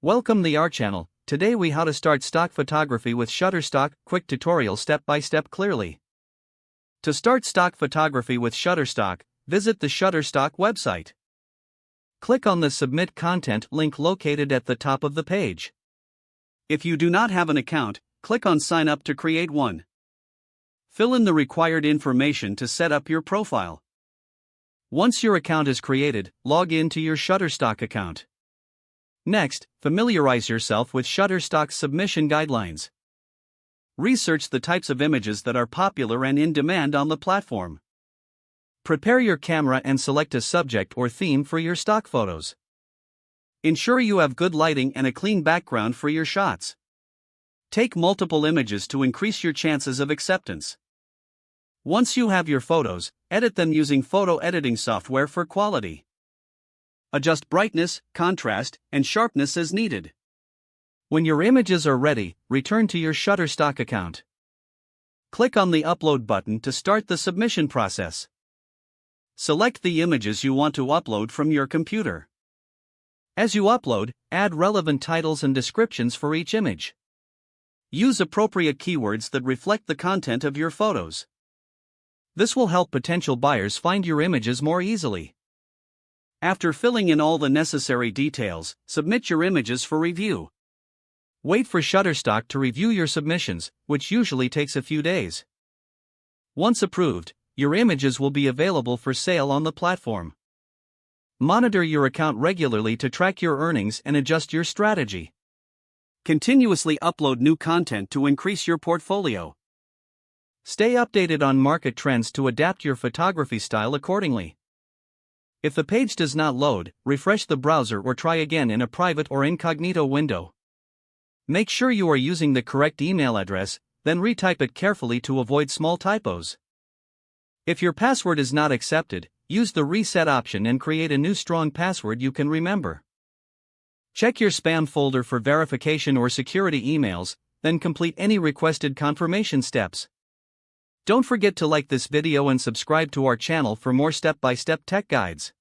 Welcome to our channel. Today we how to start stock photography with Shutterstock, quick tutorial step by step clearly. To start stock photography with Shutterstock, visit the Shutterstock website. Click on the Submit Content link located at the top of the page. If you do not have an account, click on Sign up to create one. Fill in the required information to set up your profile. Once your account is created, log in to your Shutterstock account. Next, familiarize yourself with Shutterstock's submission guidelines. Research the types of images that are popular and in demand on the platform. Prepare your camera and select a subject or theme for your stock photos. Ensure you have good lighting and a clean background for your shots. Take multiple images to increase your chances of acceptance. Once you have your photos, edit them using photo editing software for quality. Adjust brightness, contrast, and sharpness as needed. When your images are ready, return to your Shutterstock account. Click on the Upload button to start the submission process. Select the images you want to upload from your computer. As you upload, add relevant titles and descriptions for each image. Use appropriate keywords that reflect the content of your photos. This will help potential buyers find your images more easily. After filling in all the necessary details, submit your images for review. Wait for Shutterstock to review your submissions, which usually takes a few days. Once approved, your images will be available for sale on the platform. Monitor your account regularly to track your earnings and adjust your strategy. Continuously upload new content to increase your portfolio. Stay updated on market trends to adapt your photography style accordingly. If the page does not load, refresh the browser or try again in a private or incognito window. Make sure you are using the correct email address, then retype it carefully to avoid small typos. If your password is not accepted, use the reset option and create a new strong password you can remember. Check your spam folder for verification or security emails, then complete any requested confirmation steps. Don't forget to like this video and subscribe to our channel for more step-by-step tech guides.